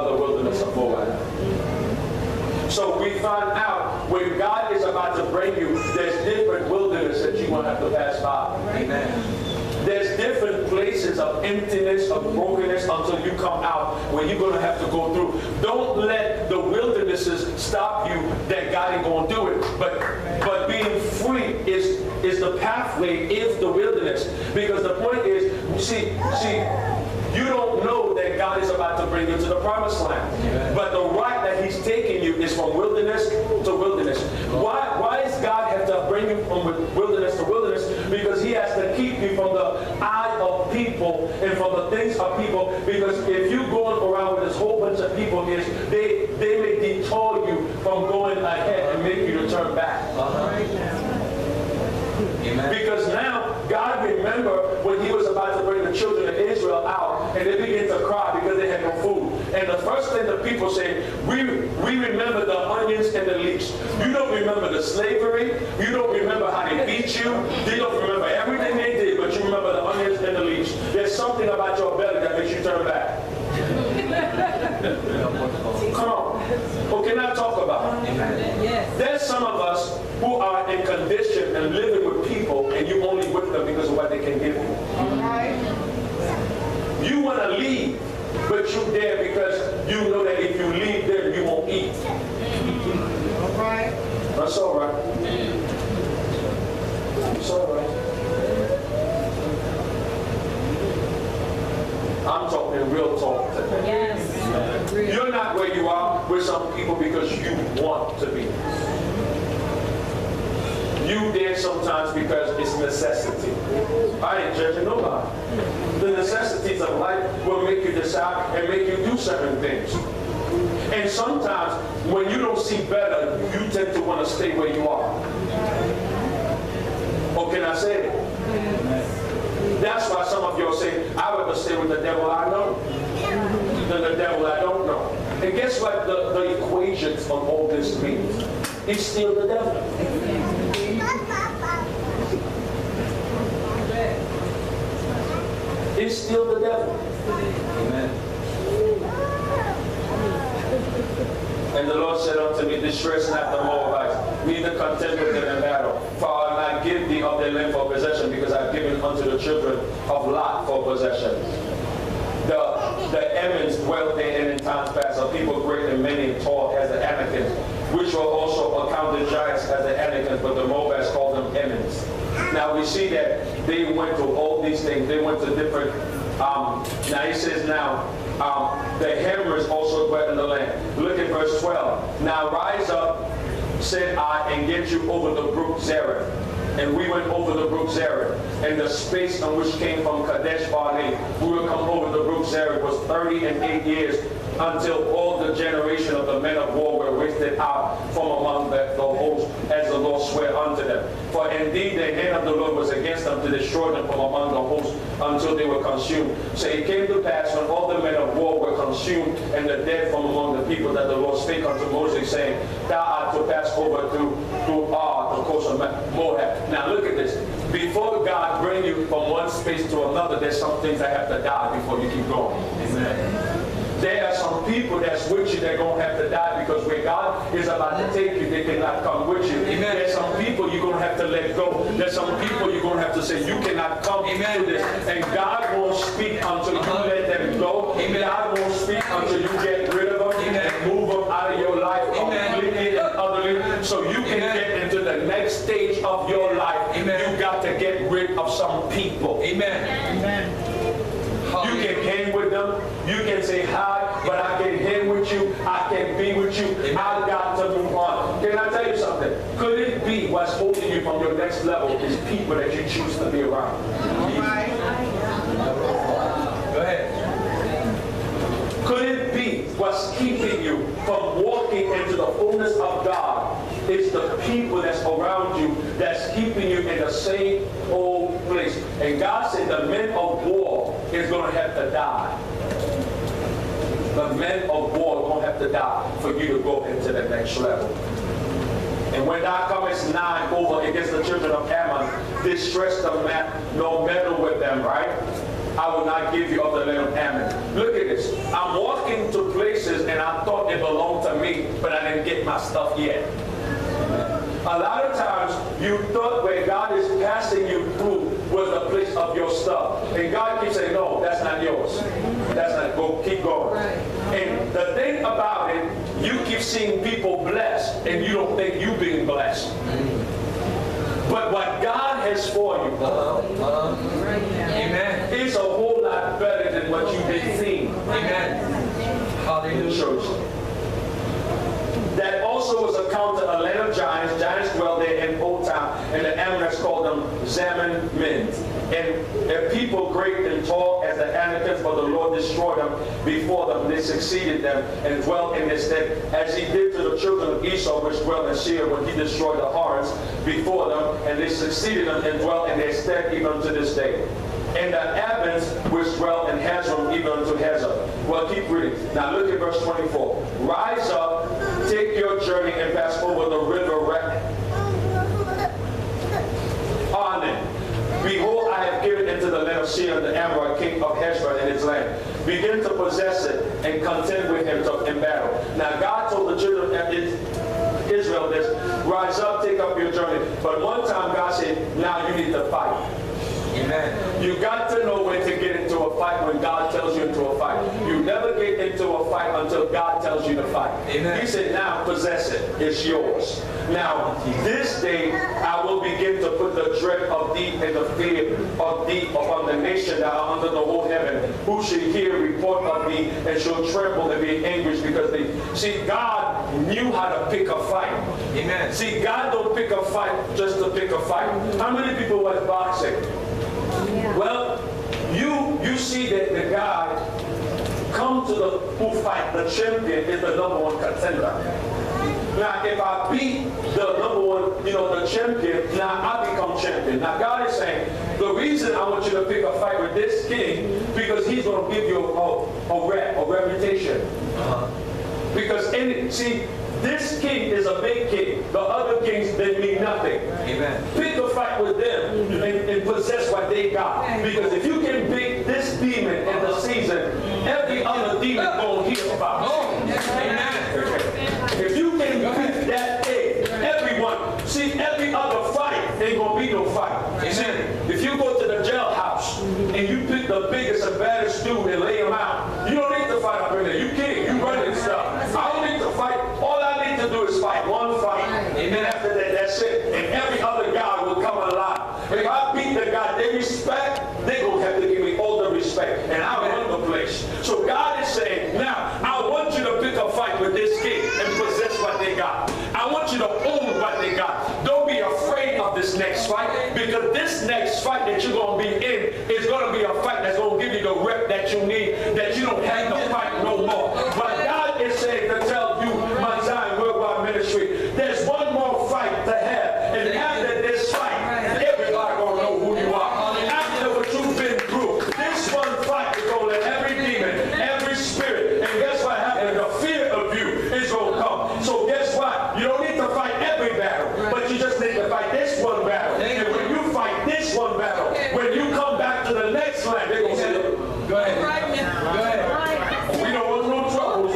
the wilderness of Moab. So we find out when God is about to bring you, there's different wilderness that you're going to have to pass by. Amen. There's different places of emptiness, of brokenness until you come out where you're going to have to go through. Don't let the wildernesses stop you that God ain't going to do it. But being free is the pathway, is the wilderness. Because the point is, see, you don't know that God is about to bring you to the promised land. Amen. But the right that he's taking you is from wilderness to wilderness. Why does God have to bring you from wilderness to wilderness? Because he has to keep you from the eye of people and from the things of people. Because if you're going around with this whole bunch of people, they may detour you from going ahead and make you to turn back. Amen. Because now, God remember when he was about to bring the children of Israel out, and they began to cry because they had no food. And the first thing the people say, we remember the onions and the leeks. You don't remember the slavery. You don't remember how they beat you. You don't remember everything they did, but you remember the onions and the leeks. There's something about your belly that makes you turn back. Come on. What can I talk about? Yes. There's some of us who are in condition and living with people, and you only with them because of what they can give you. You want to leave, but you're there because you know that if you leave them, you won't eat. All right. That's all right. It's all right. I'm talking real talk today. Yes. You're not where you are with some people because you want to be. You there sometimes because it's necessity. I ain't judging nobody. The necessities of life will make you decide and make you do certain things. And sometimes when you don't see better, you tend to want to stay where you are. Or can I say it? That's why some of you say, I'd rather stay with the devil I know than the devil I don't know. And guess what the equations of all this means? It's still the devil. It's still the devil. Amen. And the Lord said unto me, distress not the Moabites, neither contend with them in battle. For I will not give thee of their land for possession, because I have given unto the children of Lot for possession. The Emmons dwelt therein in times past, a people great and many and tall as the Anakims, which were also accounted giants as the Anakims, but the Moabites called them Emmons. Now we see that they went to all these things. They went to different, now he says now, the Hemrites also dwelt in the land. Look at verse 12. Now rise up, said I, and get you over the brook Zereth. And we went over the brook Zereth. And the space on which came from Kadesh Barnea, we would come over the brook Zereth, was 38 years, until all the generation of the men of war were wasted out from among the host, as the Lord sware unto them. For indeed the hand of the Lord was against them to destroy them from among the host until they were consumed. So it came to pass when all the men of war were consumed and the dead from among the people, that the Lord spake unto Moses, saying, Thou art to pass over through Ar, the coast of Moab. Now look at this. Before God bring you from one space to another, there's some things that have to die before you keep going. Amen. There are some people that's with you that are going to have to die, because where God is about to take you, they cannot come with you. Amen. There's some people you're going to have to let go. There's some people you're going to have to say, you cannot come to this. And God won't speak until you let them go. Amen. God won't speak until you get rid of them. Amen. And move them out of your life completely and utterly, so you can get into the next stage of your life. Amen. You got to get rid of some people. Amen. Amen. You can hang with them. You can say hi, but I can hang with you. I can be with you. I got to move on. Can I tell you something? Could it be what's holding you from your next level is people that you choose to be around? All right. Go ahead. Could it be what's keeping you from walking into the fullness of God? It's the people that's around you that's keeping you in the same old place. And God said the men of war is going to have to die. The men of war are going to have to die for you to go into the next level. And when thou comest nigh over against the children of Ammon, distress them not, no meddle with them, right? I will not give you of the land of Ammon. Look at this. I'm walking to places and I thought it belonged to me, but I didn't get my stuff yet. A lot of times you thought where God is passing you through was the place of your stuff. And God keeps saying, no, that's not yours. That's not, go, keep going. And the thing about it, you keep seeing people blessed and you don't think you being blessed. But what God has for you Amen. Is a whole lot better than what you've been seeing. Amen. Hallelujah. That also was a counter, a land of giants. Giants dwelled there in Old Town, and the Ammonites called them Zaman men. And a people great and tall as the Anakims, for the Lord destroyed them before them. They succeeded them and dwelt in their stead, as he did to the children of Esau, which dwelt in Seir, when he destroyed the horns before them, and they succeeded them and dwelt in their stead even to this day. And the Ammons which dwelt in Hazor, even unto Hazor. Well, keep reading. Now look at verse 24. Rise up, take your journey, and pass over the river Arnon. Behold, I have given into the land of Seir the Amorite king of Heshbon and his land. Begin to possess it and contend with him in battle. Now God told the children of Israel this, rise up, take up your journey. But one time God said, now you need to fight. Amen. You got to know when to get into a fight when God tells you into a fight. You never get into a fight until God tells you to fight. Amen. He said, now possess it. It's yours. Now, this day I will begin to put the dread of thee and the fear of thee upon the nation that are under the whole heaven, who shall hear a report of thee and shall tremble and be anguish because they... See, God knew how to pick a fight. Amen. See, God don't pick a fight just to pick a fight. How many people watch boxing? Yeah. Well, you see that the guy come to the who fight the champion is the number one contender. Now, if I beat the number one, the champion, now I become champion. Now, God is saying, the reason I want you to pick a fight with this king, because he's going to give you a reputation. Because, this king is a big king. The other kings, they mean nothing. Amen. Pick a fight with them and possess what they got. Because if you can beat this demon in the season, every other demon going to hear about it. Amen. If you can beat that thing, everyone, see, every other fight, ain't going to be no fight. Amen. If you go to the jailhouse and you pick the biggest and baddest dude and lay him out, you don't need to fight up in there. You can't. You running stuff. I don't need to fight. All I need to do is fight one fight, and then after that, that's it. And every other guy will come alive. If I beat the guy they respect, they're going to have to give me all the respect, and I run the place. So God is saying, now, I want you to pick a fight with this king and possess what they got. I want you to own what they got. Don't be afraid of this next fight, because this next fight that you're going to be in is going to be a fight that's going to give you the rep that you need, that you don't have to fight no more. But God is saying to tell you, my Zion Worldwide Ministry, there's one more fight to have. And after this fight, everybody going to know who you are. After what you've been through, this one fight is going to let every demon, every spirit, and guess what happens? The fear of you is going to come. So guess what? You don't need to fight every battle, but you just need to fight this one battle. And when you fight this one battle, when you come back to the next land, they're going to say, go ahead. Go ahead. We don't want no trouble.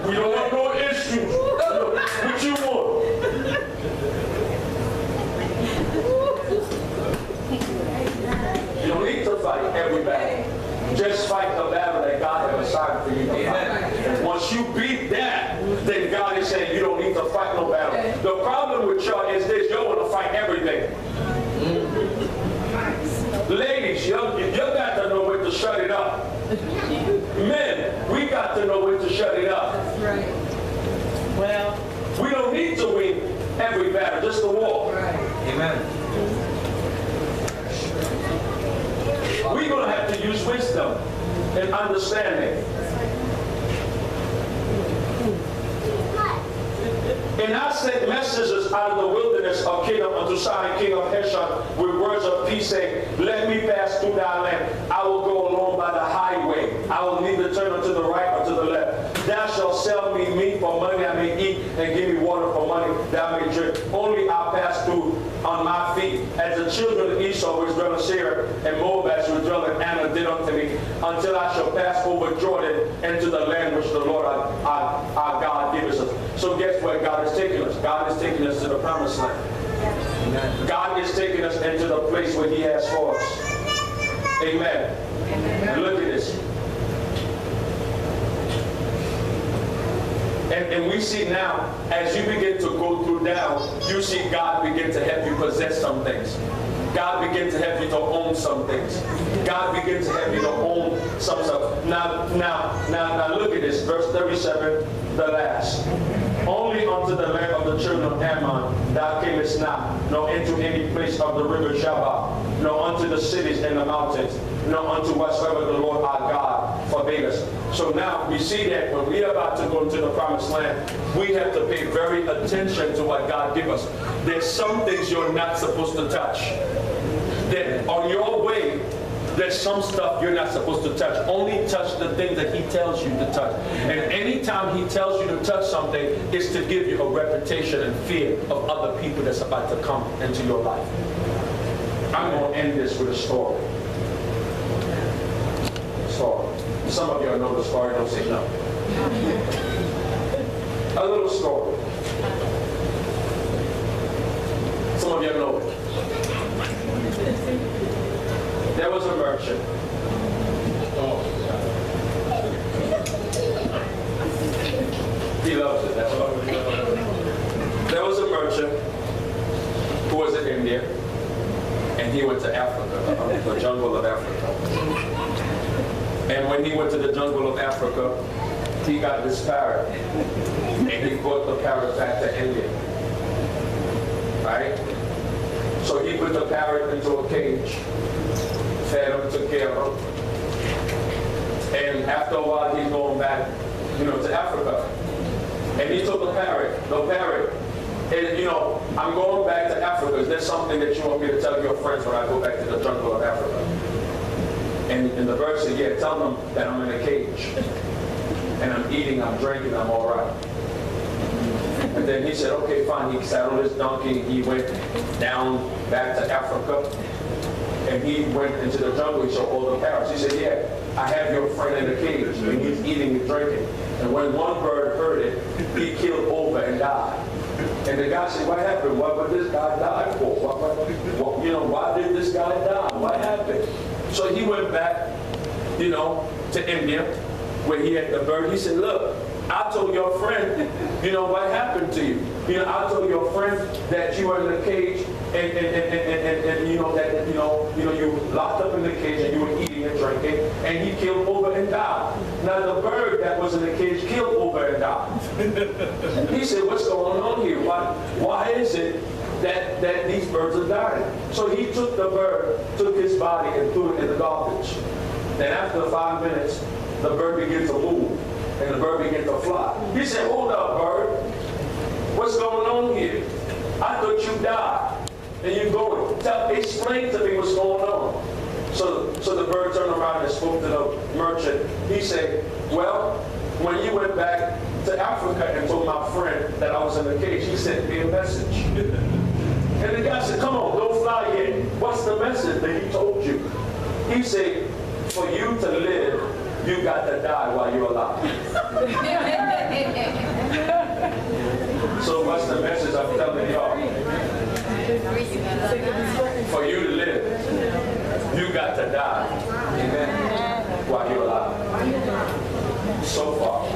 We don't want no issues. What you want? You don't need to fight every battle. Just fight the battle that God has assigned for you to fight. And once you beat that, then God is saying you don't need to fight no battle. The problem with y'all is this: y'all want to fight everything. Ladies, you got to know when to shut it up. Men, we got to know when to shut it up. That's right. Well, we don't need to win every battle, just the war. Right. Amen. We're going to have to use wisdom and understanding. And I sent messengers out of the wilderness of Kingdom unto Sihon, king of Heshbon, with words of peace, saying, let me pass through thy land. I will go along by the highway. I will neither turn unto the right or to the left. Thou shalt sell me meat for money I may eat, and give me water for money that I may drink. Only I'll pass through on my feet. As the children of Esau Esau which dwelleth Seir, and Moabites which dwell in Ammon did unto me, until I shall pass over Jordan into the land which the Lord our God giveth us. So guess where God is taking us? God is taking us to the promised land. God is taking us into the place where he has for us. Amen. And look at this. And we see now, as you begin to go through down, you see God begin to help you possess some things. God begin to help you to own some things. God begin to help you to own some stuff. Now look at this, verse 37, the last. Only unto the land of the children of Ammon thou camest not, nor into any place of the river Jabbok, nor unto the cities and the mountains, nor unto whatsoever the Lord our God forbade us. So now we see that when we are about to go into the promised land, we have to pay very attention to what God gives us. There's some things you're not supposed to touch. That on your way, there's some stuff you're not supposed to touch. Only touch the things that he tells you to touch. And anytime he tells you to touch something, it's to give you a reputation and fear of other people that's about to come into your life. I'm going to end this with a story. Some of y'all know the story, don't say no. A little story. Some of y'all know it. There was a merchant. He loves it, that's why. There was a merchant who was in India, and he went to Africa, the jungle of Africa. And when he went to the jungle of Africa, he got this parrot. And he brought the parrot back to India. Right? So he put the parrot into a cage, fed him, took care of him. And after a while, he's going back, to Africa. And he told the parrot, and I'm going back to Africa. Is there something that you want me to tell your friends when I go back to the jungle of Africa? And the bird said, yeah, tell them that I'm in a cage. And I'm eating, I'm drinking, I'm all right. And then he said, okay, fine. He saddled his donkey, he went down back to Africa. And he went into the jungle, he saw all the parrots. He said, yeah, I have your friend in a cage, and he's eating and drinking. And when one bird heard it, he keeled over and died. And the guy said, what happened? What would this guy die for? Why did this guy die? What happened? So he went back, to India, where he had the bird. He said, look, I told your friend, what happened to you? I told your friend that you were in the cage, and you locked up in the cage, and you were eating and drinking, and he killed over and died. Now the bird that was in the cage killed over and died. He said, what's going on here? Why is it that these birds are dying? So he took the bird, took his body, and threw it in the garbage. Then after 5 minutes, the bird began to move, and the bird began to fly. He said, hold up, bird. What's going on here? I thought you died, and you're going. Explain to me what's going on. So the bird turned around and spoke to the merchant. He said, well, when you went back to Africa and told my friend that I was in the cage, he sent me a message. And the guy said, come on, don't fly yet. What's the message that he told you? He said, for you to live, you got to die while you're alive. So what's the message I'm telling y'all? For you to live, you got to die. Amen. While you're alive. So far.